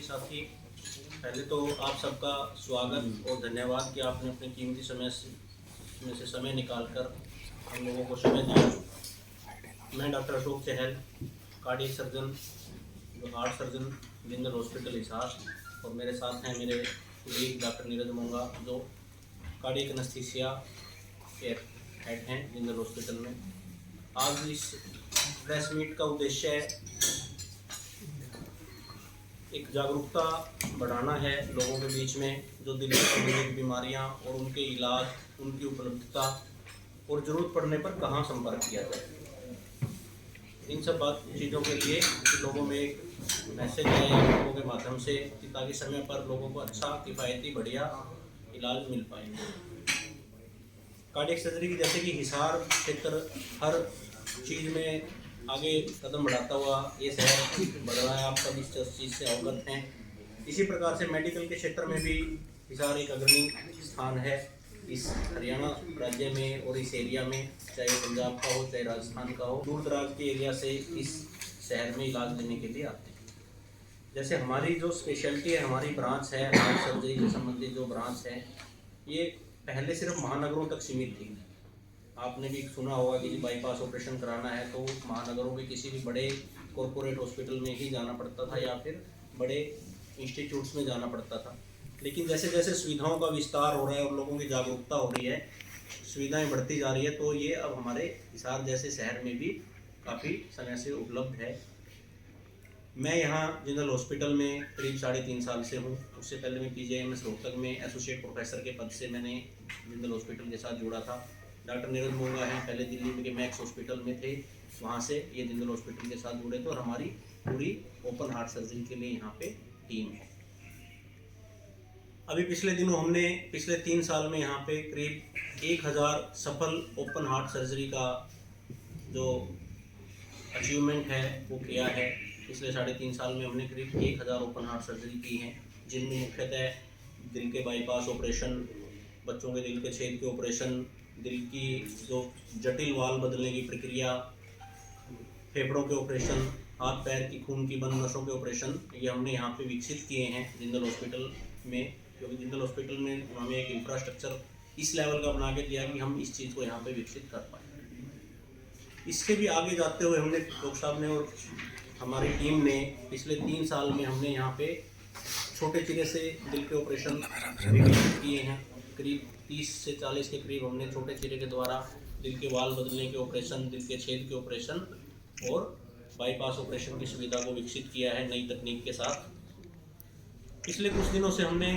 साथी, पहले तो आप सबका स्वागत और धन्यवाद कि आपने अपने कीमती में से समय निकालकर हम लोगों को समय दिया। मैं doctor Ashok Chahal, cardiac surgeon, heart surgeon, Jindal hospital Hisar, और मेरे साथ हैं मेरे कुलीग डॉक्टर नीरज मोंगा, जो कार्डियक एनेस्थीसिया के हेड हैं जिंदल हॉस्पिटल में। आज इस प्रेस मीट का उद्देश्य एक जागरूकता बढ़ाना है लोगों के बीच में, जो दिल से संबंधित बीमारियां और उनके इलाज, उनकी उपलब्धता और ज़रूरत पड़ने पर कहां संपर्क किया जाए। इन सब चीज़ों के लिए लोगों में एक मैसेज है लोगों के माध्यम से, ताकि समय पर लोगों को अच्छा, किफ़ायती, बढ़िया इलाज मिल पाए। कार्डियक सर्जरी की जैसे कि हिसार क्षेत्र हर चीज़ में आगे कदम बढ़ाता हुआ ये शहर बढ़ रहा है, आप सब इस चीज़ से अवगत हैं। इसी प्रकार से मेडिकल के क्षेत्र में भी हिसार एक अग्रणी स्थान है इस हरियाणा राज्य में और इस एरिया में, चाहे पंजाब का हो चाहे राजस्थान का हो, दूर दराज के एरिया से इस शहर में इलाज लेने के लिए आते हैं। जैसे हमारी जो स्पेशलिटी है, हमारी ब्रांच है, हार्ट सर्जरी से संबंधित जो ब्रांच है, ये पहले सिर्फ महानगरों तक सीमित थी। आपने भी सुना होगा कि बाईपास ऑपरेशन कराना है तो महानगरों के किसी भी बड़े कॉरपोरेट हॉस्पिटल में ही जाना पड़ता था या फिर बड़े इंस्टीट्यूट्स में जाना पड़ता था। लेकिन जैसे जैसे सुविधाओं का विस्तार हो रहा है और लोगों की जागरूकता हो रही है, सुविधाएं बढ़ती जा रही है, तो ये अब हमारे हिसार जैसे शहर में भी काफ़ी समय से उपलब्ध है। मैं यहाँ जिंदल हॉस्पिटल में करीब 3.5 साल से हूँ। उससे पहले मैं PGIMS रोहतक में एसोसिएट प्रोफेसर के पद से मैंने जिंदल हॉस्पिटल के साथ जुड़ा था। डॉक्टर नीरज मोंगा हैं, पहले दिल्ली के मैक्स हॉस्पिटल में थे, वहाँ से ये जिंदल हॉस्पिटल के साथ जुड़े थे, और हमारी पूरी ओपन हार्ट सर्जरी के लिए यहाँ पे टीम है। अभी पिछले 3 साल में यहाँ पे करीब 1000 सफल ओपन हार्ट सर्जरी का जो अचीवमेंट है वो किया है। पिछले 3.5 साल में हमने करीब 1000 ओपन हार्ट सर्जरी की हैं, जिनमें मुख्यतः दिल के बाईपास ऑपरेशन, बच्चों के दिल के छेद के ऑपरेशन, दिल की जो जटिल वाल्व बदलने की प्रक्रिया, फेफड़ों के ऑपरेशन, हाथ पैर की खून की बंद नसों के ऑपरेशन, ये हमने यहाँ पे विकसित किए हैं जिंदल हॉस्पिटल में। क्योंकि जिंदल हॉस्पिटल में हमें एक इंफ्रास्ट्रक्चर इस लेवल का बना के दिया कि हम इस चीज़ को यहाँ पे विकसित कर पाए। इससे भी आगे जाते हुए हमने, डॉक्टर साहब ने और हमारी टीम ने पिछले 3 साल में हमने यहाँ पे छोटे चिरे से दिल के ऑपरेशन किए हैं। करीब 30 से 40 के करीब हमने छोटे चिरे के द्वारा दिल के वाल्व बदलने के ऑपरेशन, दिल के छेद के ऑपरेशन और बाईपास ऑपरेशन की सुविधा को विकसित किया है नई तकनीक के साथ। पिछले कुछ दिनों से हमने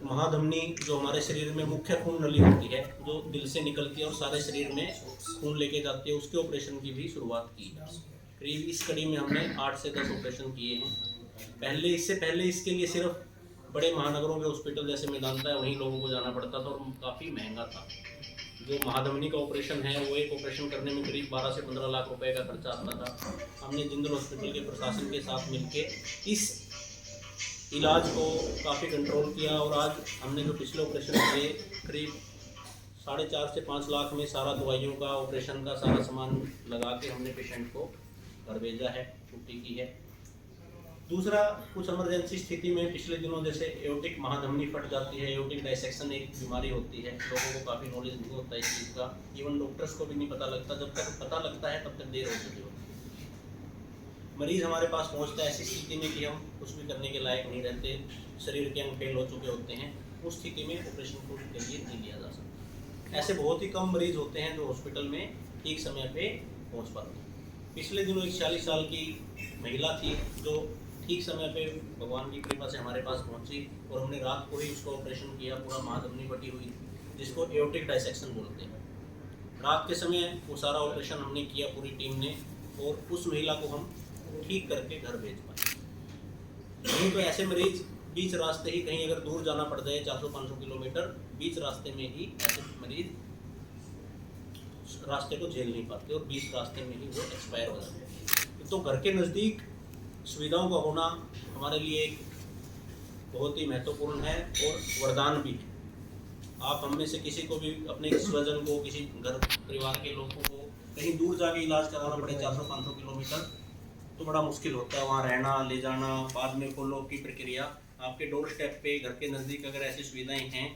महाधमनी, जो हमारे शरीर में मुख्य खून नली होती है, जो दिल से निकलती है और सारे शरीर में खून लेके जाती है, उसके ऑपरेशन की भी शुरुआत की है। करीब इस कड़ी में हमने 8 से 10 ऑपरेशन किए हैं। इससे पहले इसके लिए सिर्फ बड़े महानगरों के हॉस्पिटल जैसे मेदांता है, वहीं लोगों को जाना पड़ता था और काफ़ी महंगा था। जो महाधमनी का ऑपरेशन है, वो एक ऑपरेशन करने में करीब 12 से 15 लाख रुपए का खर्चा आता था। हमने जिंदल हॉस्पिटल के प्रशासन के साथ मिलकर इस इलाज को काफ़ी कंट्रोल किया, और आज हमने जो पिछले ऑपरेशन किए, करीब 4.5 से 5 लाख में सारा दवाइयों का, ऑपरेशन का सारा सामान लगा के हमने पेशेंट को घर भेजा है, छुट्टी की है। दूसरा, कुछ इमरजेंसी स्थिति में पिछले दिनों जैसे एओर्टिक महाधमनी फट जाती है, एओर्टिक डायसेक्शन एक बीमारी होती है, लोगों को काफ़ी नॉलेज नहीं होता है इस चीज़ का, इवन डॉक्टर्स को भी नहीं पता लगता। जब तक पता लगता है तब तक देर हो चुकी होती है। मरीज़ हमारे पास पहुंचता है ऐसी स्थिति में कि हम कुछ भी करने के लायक नहीं रहते, शरीर के अंग फेल हो चुके होते हैं, उस स्थिति में ऑपरेशन को करिए नहीं लिया जा सकता। ऐसे बहुत ही कम मरीज़ होते हैं जो हॉस्पिटल में ठीक समय पे पहुंच पाते हैं। पिछले दिनों एक 40 साल की महिला थी जो ठीक समय पे भगवान की कृपा से हमारे पास पहुंची, और हमने रात को ही उसको ऑपरेशन किया। पूरा महाधमनी फटी हुई थी, जिसको एओर्टिक डायसेक्शन बोलते हैं। रात के समय वो सारा ऑपरेशन हमने किया पूरी टीम ने, और उस महिला को हम ठीक करके घर भेज पाए। नहीं तो ऐसे मरीज बीच रास्ते ही, कहीं अगर दूर जाना पड़ जाए 400-500 किलोमीटर, बीच रास्ते में ही ऐसे मरीज रास्ते को झेल नहीं पाते और बीच रास्ते में ही वो एक्सपायर हो जाते हैं। तो घर के नज़दीक सुविधाओं का होना हमारे लिए एक बहुत ही महत्वपूर्ण है और वरदान भी है। आप हम में से किसी को भी, अपने स्वजन को, किसी घर परिवार के लोगों को कहीं दूर जाके इलाज कराना पड़े 400-500 किलोमीटर, तो बड़ा मुश्किल होता है वहाँ रहना, ले जाना, बाद में फॉलोअप की प्रक्रिया। आपके डोर स्टेप पे, घर के नज़दीक अगर ऐसी सुविधाएं हैं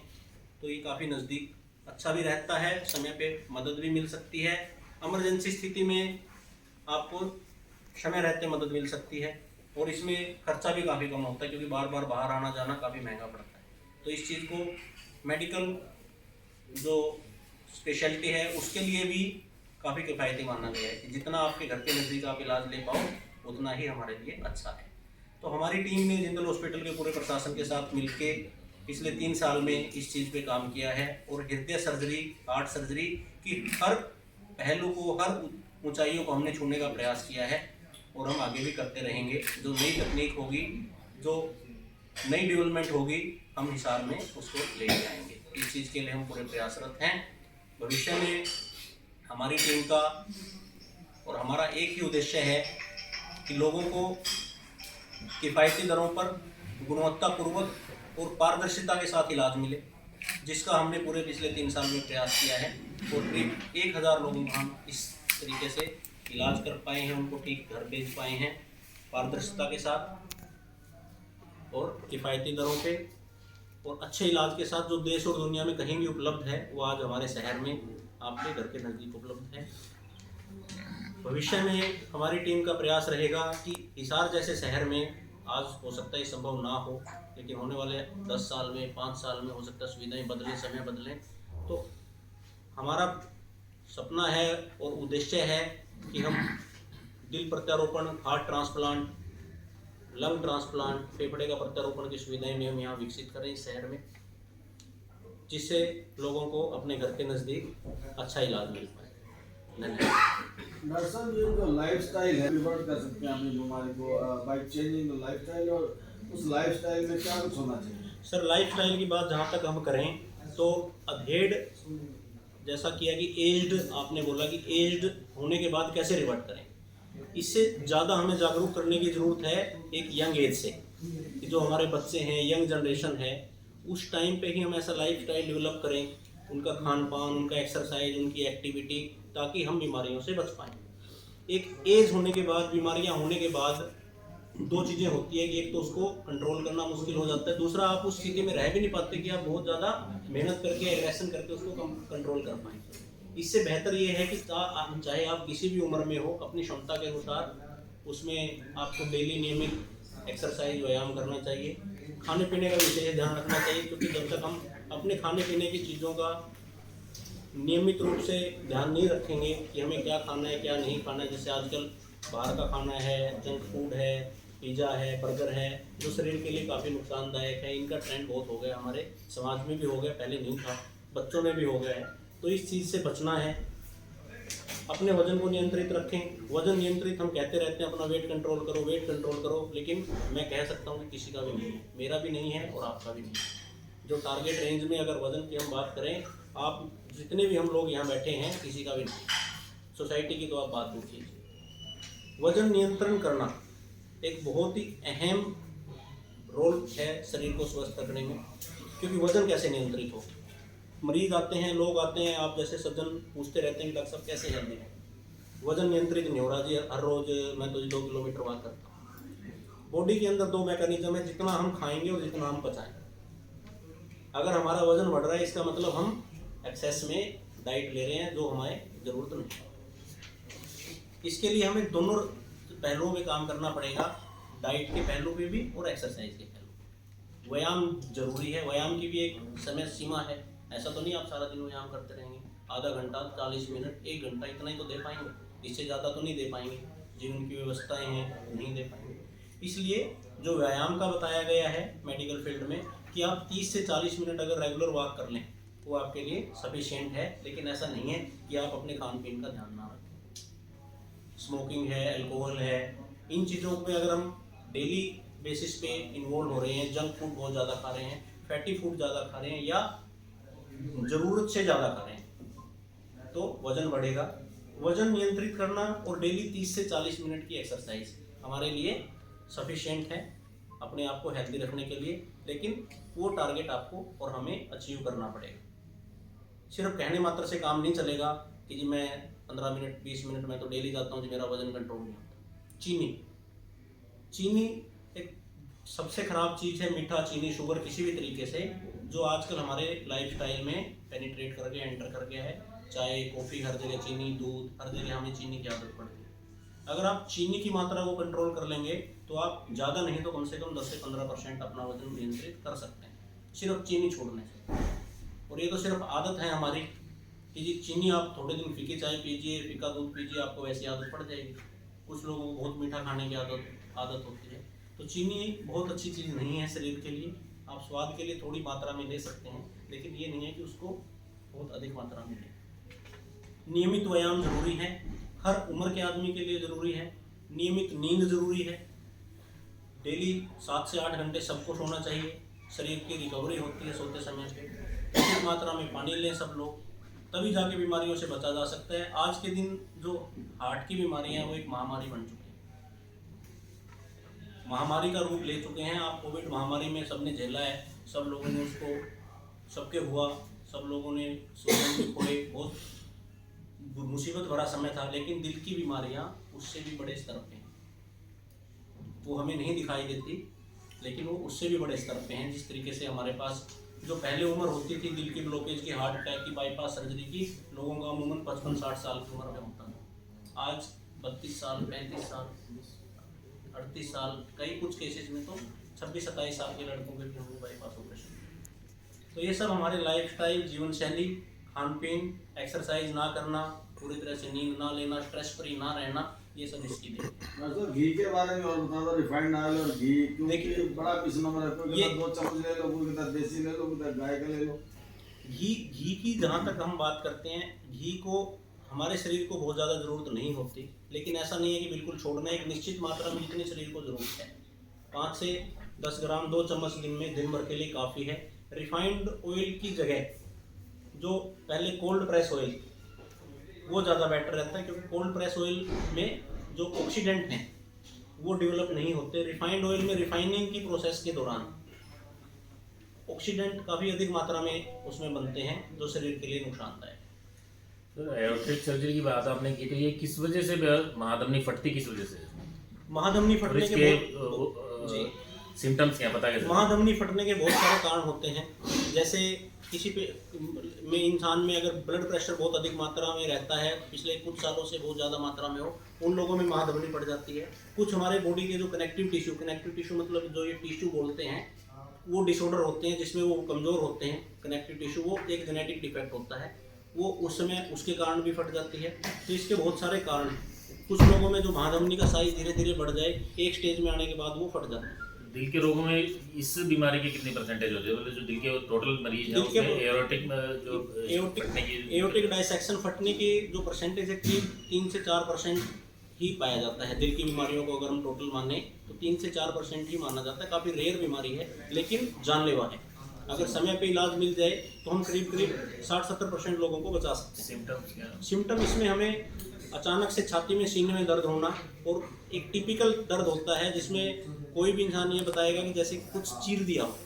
तो ये काफ़ी नज़दीक अच्छा भी रहता है, समय पे मदद भी मिल सकती है। इमरजेंसी स्थिति में आपको समय रहते मदद मिल सकती है, और इसमें खर्चा भी काफ़ी कम होता है क्योंकि बार बार बाहर आना जाना काफ़ी महंगा पड़ता है। तो इस चीज़ को मेडिकल जो स्पेशलिटी है उसके लिए भी काफ़ी किफ़ायती माना गया है कि जितना आपके घर के नज़दीक आप इलाज ले पाओ उतना ही हमारे लिए अच्छा है। तो हमारी टीम ने जिंदल हॉस्पिटल के पूरे प्रशासन के साथ मिलके पिछले 3 साल में इस चीज़ पे काम किया है, और हृदय सर्जरी, हार्ट सर्जरी की हर पहलू को, हर ऊंचाइयों को हमने छूने का प्रयास किया है, और हम आगे भी करते रहेंगे। जो नई तकनीक होगी, जो नई डेवलपमेंट होगी, हम हिसार में उसको ले जाएंगे। इस चीज़ के लिए हम पूरे प्रयासरत हैं। भविष्य में हमारी टीम का और हमारा एक ही उद्देश्य है कि लोगों को किफ़ायती दरों पर गुणवत्तापूर्वक और पारदर्शिता के साथ इलाज मिले, जिसका हमने पूरे पिछले 3 साल में प्रयास किया है, और करीब 1000 लोगों को हम इस तरीके से इलाज कर पाए हैं, उनको ठीक घर भेज पाए हैं पारदर्शिता के साथ और किफ़ायती दरों पे और अच्छे इलाज के साथ, जो देश और दुनिया में कहीं भी उपलब्ध है वो आज हमारे शहर में आपके घर के नज़दीक उपलब्ध है। भविष्य में हमारी टीम का प्रयास रहेगा कि हिसार जैसे शहर में, आज हो सकता है संभव ना हो, लेकिन होने वाले 10 साल में, 5 साल में हो सकता है सुविधाएं बदलें, समय बदलें, तो हमारा सपना है और उद्देश्य है कि हम दिल प्रत्यारोपण, हार्ट ट्रांसप्लांट, लंग ट्रांसप्लांट, फेफड़े का प्रत्यारोपण की सुविधाएं भी हम यहाँ विकसित करें इस शहर में, जिससे लोगों को अपने घर के नज़दीक अच्छा इलाज मिल पाए। धन्यवाद। डॉक्टर साहब, ये जो लाइफस्टाइल है, रिवर्ट कर सकते हैं अपनी बीमारी को बाय चेंजिंग द लाइफस्टाइल, और उस लाइफस्टाइल में क्या कुछ होना चाहिए? सर, लाइफस्टाइल की बात जहाँ तक हम करें तो अधेड़, जैसा किया कि एज्ड, आपने बोला कि एज्ड होने के बाद कैसे रिवर्ट करें, इससे ज़्यादा हमें जागरूक करने की ज़रूरत है एक यंग एज से, कि जो हमारे बच्चे हैं, यंग जनरेशन है, उस टाइम पे ही हम ऐसा लाइफस्टाइल डेवलप करें, उनका खान पान, उनका एक्सरसाइज, उनकी एक्टिविटी, ताकि हम बीमारियों से बच पाएँ। एक एज होने के बाद, बीमारियां होने के बाद 2 चीज़ें होती है कि एक तो उसको कंट्रोल करना मुश्किल हो जाता है, दूसरा आप उस स्थिति में रह भी नहीं पाते कि आप बहुत ज़्यादा मेहनत करके, एग्रेशन करके उसको कंट्रोल कर पाएँ। इससे बेहतर ये है कि चाहे आप किसी भी उम्र में हो, अपनी क्षमता के अनुसार उसमें आपको डेली नियमित एक्सरसाइज, व्यायाम करना चाहिए। खाने पीने का विशेष ध्यान रखना चाहिए, क्योंकि जब तक हम अपने खाने पीने की चीज़ों का नियमित रूप से ध्यान नहीं रखेंगे कि हमें क्या खाना है, क्या नहीं खाना है, जैसे आजकल बाहर का खाना है, जंक फूड है, पिज़्ज़ा है, बर्गर है, जो शरीर के लिए काफ़ी नुकसानदायक है, इनका ट्रेंड बहुत हो गया, हमारे समाज में भी हो गया, पहले नहीं था, बच्चों में भी हो गया है। तो इस चीज़ से बचना है। अपने वजन को नियंत्रित रखें। वजन नियंत्रित हम कहते रहते हैं, अपना वेट कंट्रोल करो, वेट कंट्रोल करो, लेकिन मैं कह सकता हूँ कि किसी का भी नहीं है, मेरा भी नहीं है और आपका भी नहीं है। जो टारगेट रेंज में अगर वजन की हम बात करें, आप जितने भी हम लोग यहाँ बैठे हैं, किसी का भी नहीं। सोसाइटी की तो आप बात नहीं कीजिए। वजन नियंत्रण करना एक बहुत ही अहम रोल है शरीर को स्वस्थ रखने में, क्योंकि वजन कैसे नियंत्रित हो। मरीज आते हैं, लोग आते हैं, आप जैसे सज्जन पूछते रहते हैं कि डॉक्टर साहब कैसे हेल्दी हैं, वजन नियंत्रित नहीं हो रहा जी। हर रोज़ मैं तो 2 किलोमीटर वॉक करता हूँ। बॉडी के अंदर 2 मैकेनिज्म है, जितना हम खाएंगे और जितना हम पचाएंगे। अगर हमारा वजन बढ़ रहा है, इसका मतलब हम एक्सेस में डाइट ले रहे हैं जो हमारे ज़रूरत नहीं है। इसके लिए हमें दोनों पहलुओं पे काम करना पड़ेगा, डाइट के पहलू पे भी और एक्सरसाइज के पहलू। व्यायाम जरूरी है, व्यायाम की भी एक समय सीमा है। ऐसा तो नहीं आप सारा दिन व्यायाम करते रहेंगे, आधा घंटा, 40 मिनट, 1 घंटा, इतना ही तो दे पाएंगे, इससे ज़्यादा तो नहीं दे पाएंगे। जीवन की व्यवस्थाएं हैं, नहीं दे पाएंगे। इसलिए जो व्यायाम का बताया गया है मेडिकल फील्ड में कि आप 30 से 40 मिनट अगर रेगुलर वॉक कर लें, वो आपके लिए सफिशिएंट है। लेकिन ऐसा नहीं है कि आप अपने खान पीन का ध्यान ना रखें। स्मोकिंग है, अल्कोहल है, इन चीज़ों पे अगर हम डेली बेसिस पे इन्वॉल्व हो रहे हैं, जंक फूड बहुत ज़्यादा खा रहे हैं, फैटी फूड ज़्यादा खा रहे हैं, या ज़रूरत से ज़्यादा खा रहे हैं, तो वज़न बढ़ेगा। वज़न नियंत्रित करना और डेली 30 से 40 मिनट की एक्सरसाइज हमारे लिए सफिशिएंट है अपने आप को हेल्दी रखने के लिए। लेकिन वो टारगेट आपको और हमें अचीव करना पड़ेगा। सिर्फ कहने मात्र से काम नहीं चलेगा कि जी मैं 15 मिनट, 20 मिनट मैं तो डेली जाता हूँ जी मेरा वज़न कंट्रोल नहीं होता। चीनी चीनी एक सबसे ख़राब चीज़ है, मीठा, चीनी, शुगर किसी भी तरीके से, जो आजकल हमारे लाइफस्टाइल में पेनिट्रेट करके एंटर कर गया है। चाय, कॉफ़ी, हर जगह चीनी, दूध, हर जगह हमें चीनी की आदत पड़ती है। अगर आप चीनी की मात्रा को कंट्रोल कर लेंगे तो आप ज़्यादा नहीं तो कम से कम 10 से 15% अपना वजन नियंत्रित कर सकते हैं, सिर्फ चीनी छोड़ने से। और ये तो सिर्फ आदत है हमारी कि जी चीनी आप थोड़े दिन फीकी चाय पीजिए, फीका दूध पीजिए, आपको वैसी आदत पड़ जाएगी। कुछ लोगों को बहुत मीठा खाने की आदत होती है। तो चीनी बहुत अच्छी चीज़ नहीं है शरीर के लिए। आप स्वाद के लिए थोड़ी मात्रा में ले सकते हैं, लेकिन ये नहीं है कि उसको बहुत अधिक मात्रा में लें। नियमित व्यायाम जरूरी है, हर उम्र के आदमी के लिए ज़रूरी है। नियमित नींद ज़रूरी है, डेली 7 से 8 घंटे सबको सोना चाहिए। शरीर की रिकवरी होती है सोते समय पे। अधिक मात्रा में पानी लें सब लोग, तभी जाके बीमारियों से बचा जा सकता है। आज के दिन जो हार्ट की बीमारियां हैं वो एक महामारी बन चुकी है, महामारी का रूप ले चुके हैं। आप कोविड महामारी में सबने झेला है, सब लोगों ने उसको, सबके हुआ, सब लोगों ने सोचने भी पड़े, बहुत मुसीबत भरा समय था। लेकिन दिल की बीमारियां उससे भी बड़े स्तर पे हैं, वो हमें नहीं दिखाई देती, लेकिन वो उससे भी बड़े स्तर पे हैं। जिस तरीके से हमारे पास जो पहले उम्र होती थी दिल की ब्लॉकेज की, हार्ट अटैक की, बाईपास सर्जरी की, लोगों का अमूमन 55-60 साल की उम्र में होता था। आज 32 साल, 35 साल, 38 साल, कई कुछ केसेस में तो 26-27 साल के लड़कों के भी होंगे बाईपास ऑपरेशन। तो ये सब हमारे लाइफस्टाइल, जीवन शैली, खान पीन, एक्सरसाइज ना करना, पूरी तरह से नींद ना लेना, स्ट्रेस फ्री ना रहना, ये सब इसकी देन है। सर घी के बारे में और बता दो, रिफाइंड ऑयल और घी, क्योंकि बड़ा पिसनों है, कोई कहता 2 चम्मच ले लो, कोई कहता देसी ले लो, कोई कहता गाय का ले लो। घी की जहाँ तक हम बात करते हैं, घी को हमारे शरीर को बहुत ज़्यादा ज़रूरत नहीं होती, लेकिन ऐसा नहीं है कि बिल्कुल छोड़ना है। एक निश्चित मात्रा में जितनी शरीर को ज़रूरत है, 5 से 10 ग्राम 2 चम्मच दिन में, दिन भर के लिए काफ़ी है। रिफाइंड ऑयल की जगह जो पहले कोल्ड प्रेस ऑयल, वो ज़्यादा बेटर रहता है, क्योंकि कोल्ड प्रेस ऑयल में जो ऑक्सीडेंट हैं वो डेवलप नहीं होते। रिफाइंड ऑयल में रिफाइनिंग की प्रोसेस के दौरान ऑक्सीडेंट काफ़ी अधिक मात्रा में उसमें बनते हैं, जो शरीर के लिए नुकसानदायक है। सर एओर्टिक सर्जरी की बात आपने की, तो ये किस वजह से महाधमनी फटती, किस वजह से? महाधमनी फटने के जी सिम्टम्स क्या पता कैसे? महाधमनी फटने के बहुत सारे कारण होते हैं। जैसे किसी पे में इंसान में अगर ब्लड प्रेशर बहुत अधिक मात्रा में रहता है, पिछले कुछ सालों से बहुत ज़्यादा मात्रा में हो, उन लोगों में महाधमनी पड़ जाती है। कुछ हमारे बॉडी के जो कनेक्टिव टिश्यू मतलब जो ये टिश्यू बोलते हैं, वो डिसऑर्डर होते हैं, जिसमें वो कमज़ोर होते हैं कनेक्टिव टिश्यू, वो एक जेनेटिक डिफेक्ट होता है, वो उस समय उसके कारण भी फट जाती है। तो इसके बहुत सारे कारण हैं। कुछ लोगों में जो महाधमनी का साइज धीरे धीरे बढ़ जाए, एक स्टेज में आने के बाद वो फट जाता है। दिल के रोगों में इस बीमारी की कितनी परसेंटेज होती है? मतलब जो दिल के टोटल मरीज हैं उसमें एओर्टिक डायसेक्शन फटने की जो परसेंटेज है, 3 से 4% ही पाया जाता है। दिल की बीमारियों को अगर हम टोटल माने तो 3 से 4% ही माना जाता है। काफ़ी रेयर बीमारी है, लेकिन जानलेवा है। अगर समय पे इलाज मिल जाए तो हम करीब 60-70% लोगों को बचा सकते हैं। सिम्टम्स क्या? सिम्टम इसमें हमें अचानक से छाती में, सीने में दर्द होना, और एक टिपिकल दर्द होता है जिसमें कोई भी इंसान ये बताएगा कि जैसे कुछ चीर दिया हो।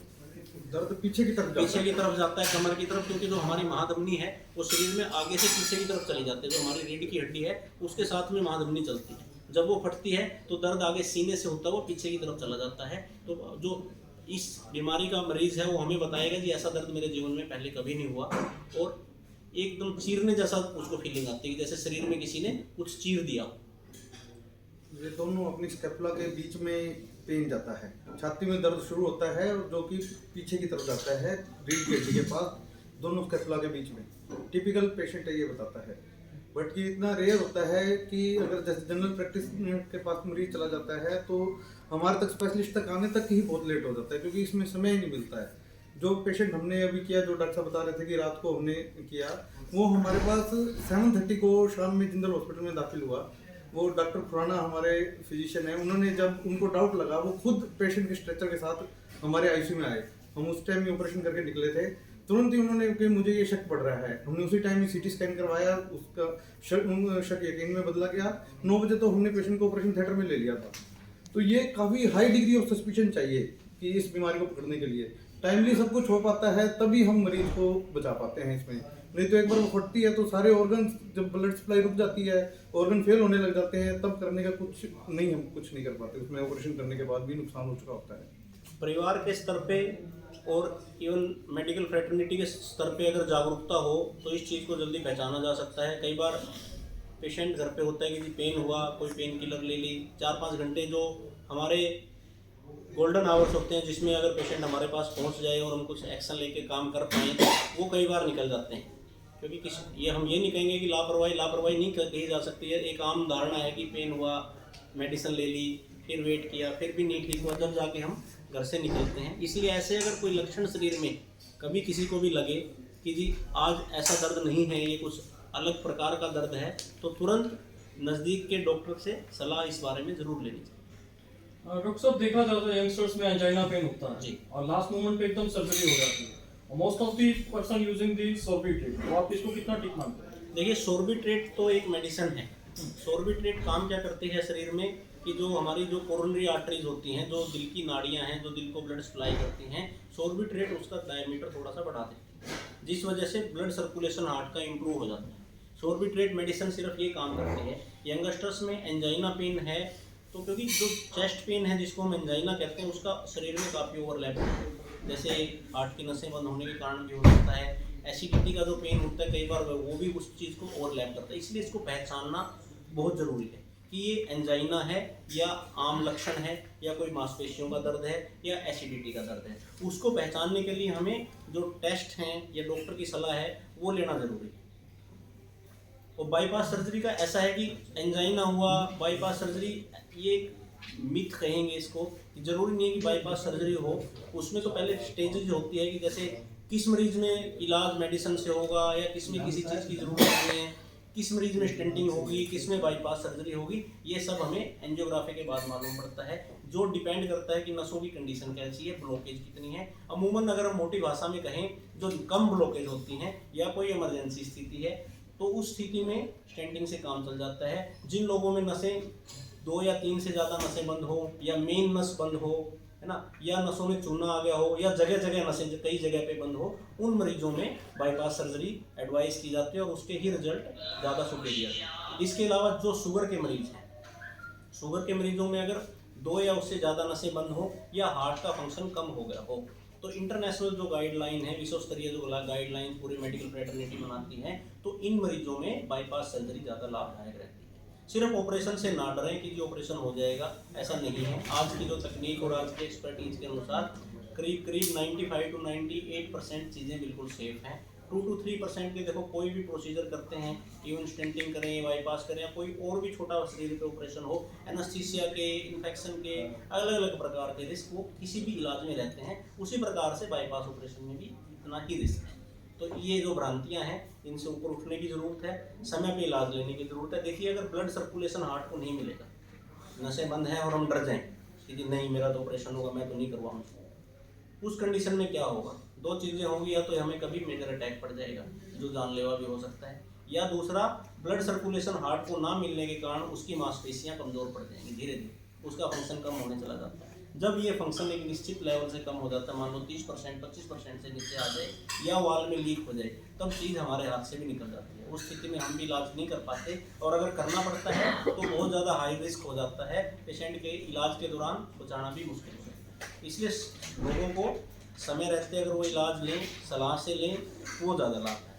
दर्द पीछे की तरफ जाता है, कमर की तरफ, क्योंकि जो हमारी महाधमनी है वो शरीर में आगे से पीछे की तरफ चली जाती है। जो हमारी रीढ़ की हड्डी है उसके साथ में महाधमनी चलती है। जब वो फटती है तो दर्द आगे सीने से होता है वो पीछे की तरफ चला जाता है। तो जो इस बीमारी का मरीज है वो हमें बताएगा कि ऐसा दर्द मेरे जीवन में पहले कभी नहीं हुआ, और एकदम चीरने जैसा उसको फीलिंग आती है, जैसे शरीर में किसी ने कुछ चीर दिया। ये दोनों अपनी स्कैपुला के बीच में पेन जाता है, छाती में दर्द शुरू होता है जो कि पीछे की तरफ जाता है, रीढ़ की हड्डी के पास, दोनों स्कैपुला के बीच में। टिपिकल पेशेंट है ये बताता है, बट ये इतना रेयर होता है कि अगर जैसे जनरल प्रैक्टिस के पास मरीज चला जाता है तो हमारे तक स्पेशलिस्ट तक आने तक ही बहुत लेट हो जाता है, क्योंकि इसमें समय ही नहीं मिलता है। जो पेशेंट हमने अभी किया, जो डॉक्टर साहब बता रहे थे कि रात को हमने किया, वो हमारे पास 7:30 को शाम में जिंदल हॉस्पिटल में दाखिल हुआ। वो डॉक्टर खुराना हमारे फिजिशियन हैं, उन्होंने जब उनको डाउट लगा वो खुद पेशेंट के स्ट्रेचर के साथ हमारे आईसीयू में आए। हम उस टाइम में ऑपरेशन करके निकले थे, तुरंत ही उन्होंने कि मुझे ये शक पड़ रहा है। हमने उसी टाइम में सीटी स्कैन करवाया, उसका शक यकीन में बदला गया। 9 बजे तो हमने पेशेंट को ऑपरेशन थिएटर में ले लिया था। तो ये काफ़ी हाई डिग्री ऑफ सस्पिशन चाहिए कि इस बीमारी को पकड़ने के लिए टाइमली सब कुछ हो पाता है, तभी हम मरीज को बचा पाते हैं इसमें। नहीं तो एक बार वो फटती है तो सारे ऑर्गन, जब ब्लड सप्लाई रुक जाती है, ऑर्गन फेल होने लग जाते हैं, तब करने का कुछ नहीं, हम कुछ नहीं कर पाते उसमें। ऑपरेशन करने के बाद भी नुकसान हो चुका होता है। परिवार के स्तर पे और इवन मेडिकल फ्रेटर्निटी के स्तर पे अगर जागरूकता हो तो इस चीज़ को जल्दी पहचाना जा सकता है। कई बार पेशेंट घर पे होता है कि जी पेन हुआ, कोई पेन किलर ले ली, 4-5 घंटे जो हमारे गोल्डन आवर्स होते हैं जिसमें अगर पेशेंट हमारे पास पहुंच जाए और हम कुछ एक्शन लेके काम कर पाएँ, वो कई बार निकल जाते हैं। क्योंकि हम ये नहीं कहेंगे कि लापरवाही नहीं कही जा सकती है। एक आम धारणा है कि पेन हुआ, मेडिसिन ले ली, फिर वेट किया, फिर भी नहीं ठीक हुआ, जब जाके हम घर से निकलते हैं। इसलिए ऐसे अगर कोई लक्षण शरीर में कभी किसी को भी लगे कि जी आज ऐसा दर्द नहीं है, ये कुछ अलग प्रकार का दर्द है, तो तुरंत नज़दीक के डॉक्टर से सलाह इस बारे में ज़रूर लेनी चाहिए। डॉक्टर साहब, देखा जाता है यंगस्टर्स में एंजाइना पेन होता है जी। और लास्ट मोमेंट पे एकदम सर्जरी हो जाती है। Most of the person using the sorbitrate, तो आप इसको कितना ठीक मानते हैं? देखिए, सोर्बिट्रेट तो एक मेडिसिन है। सोर्बिट्रेट काम क्या करती है शरीर में कि जो हमारी जो कोरोनरी आर्टरीज होती हैं, जो दिल की नाड़ियां हैं, जो दिल को ब्लड सप्लाई करती हैं, सोर्बिट्रेट उसका डायमीटर थोड़ा सा बढ़ा देती है, जिस वजह से ब्लड सर्कुलेशन हार्ट का इम्प्रूव हो जाता है। सोर्बिट्रेट मेडिसिन सिर्फ ये काम करती है। यंगस्टर्स में एंजाइना पेन है तो क्योंकि जो चेस्ट पेन है जिसको हम एंजाइना कहते हैं, उसका शरीर में काफ़ी ओवरलैप होता है। जैसे हार्ट की नसें बंद होने के कारण भी हो सकता है। एसिडिटी का जो पेन होता है कई बार वो भी उस चीज़ को ओवरलैप करता है। इसलिए इसको पहचानना बहुत ज़रूरी है कि ये एंजाइना है या आम लक्षण है या कोई मांसपेशियों का दर्द है या एसिडिटी का दर्द है। उसको पहचानने के लिए हमें जो टेस्ट हैं या डॉक्टर की सलाह है वो लेना ज़रूरी है। और बाईपास सर्जरी का ऐसा है कि एंजाइना हुआ, बाईपास सर्जरी, ये मिथ कहेंगे इसको, ज़रूरी नहीं है कि बाईपास सर्जरी हो। उसमें तो पहले स्टेजेज होती है कि जैसे किस मरीज़ में इलाज मेडिसिन से होगा या किस में किसी चीज़ की ज़रूरत नहीं है, किस मरीज़ में स्टेंटिंग होगी, किस में बाईपास सर्जरी होगी, ये सब हमें एंजियोग्राफी के बाद मालूम पड़ता है, जो डिपेंड करता है कि नसों की कंडीशन कैसी है, ब्लॉकेज कितनी है। अमूमन अगर हम मोटी भाषा में कहें, जो कम ब्लॉकेज होती हैं या कोई इमरजेंसी स्थिति है तो उस स्थिति में स्टेंटिंग से काम चल जाता है। जिन लोगों में नसें 2 या 3 से ज़्यादा नसें बंद हो या मेन नस बंद हो, है ना, या नसों में चूना आ गया हो या जगह जगह नसें कई जगह पे बंद हो, उन मरीजों में बाईपास सर्जरी एडवाइस की जाती है और उसके ही रिजल्ट ज़्यादा सुपेरियर है। इसके अलावा जो शुगर के मरीज हैं, शुगर के मरीजों में अगर 2 या उससे ज़्यादा नसें बंद हो या हार्ट का फंक्शन कम हो गया हो, तो इंटरनेशनल जो गाइडलाइन है, विश्व स्तरीय जो गाइडलाइन पूरी मेडिकल फ्रेटर्निटी बनाती है, तो इन मरीजों में बाईपास सर्जरी ज़्यादा लाभदायक रहती है। सिर्फ ऑपरेशन से ना डरें कि जो ऑपरेशन हो जाएगा, ऐसा नहीं है। आज की जो तकनीक और आज के एक्सपर्टीज के अनुसार करीब 95 to 98% चीज़ें बिल्कुल सेफ हैं। 2 to 3% के देखो कोई भी प्रोसीजर करते हैं, इवन स्टेंटिंग करें, बाईपास करें या कोई और भी छोटा शरीर पे ऑपरेशन हो, एनेस्थीसिया के, इन्फेक्शन के, अलग अलग प्रकार के रिस्क वो किसी भी इलाज में रहते हैं। उसी प्रकार से बाईपास ऑपरेशन में भी इतना ही रिस्क है। तो ये जो भ्रांतियां हैं, इनसे ऊपर उठने की ज़रूरत है, समय पे इलाज लेने की ज़रूरत है। देखिए, अगर ब्लड सर्कुलेशन हार्ट को नहीं मिलेगा, नसें बंद हैं और हम डर जाएं कि जी नहीं मेरा तो ऑपरेशन होगा, मैं तो नहीं करवाऊंगा, उस कंडीशन में क्या होगा? 2 चीज़ें होंगी, या तो हमें कभी मेजर अटैक पड़ जाएगा जो जानलेवा भी हो सकता है, या दूसरा ब्लड सर्कुलेशन हार्ट को ना मिलने के कारण उसकी मांसपेशियां कमज़ोर पड़ जाएंगी, धीरे धीरे उसका फंक्शन कम होने चला जाता है। जब ये फंक्शन एक निश्चित लेवल से कम हो जाता है, मान लो 30% 25% से नीचे आ जाए या वाल में लीक हो जाए, तब चीज़ हमारे हाथ से भी निकल जाती है। उस स्थिति में हम भी इलाज नहीं कर पाते और अगर करना पड़ता है तो बहुत ज़्यादा हाई रिस्क हो जाता है। पेशेंट के इलाज के दौरान बचाना भी मुश्किल हो जाता है। इसलिए लोगों को समय रहते अगर वो इलाज लें, सलाह से लें, वो ज़्यादा लाभ है।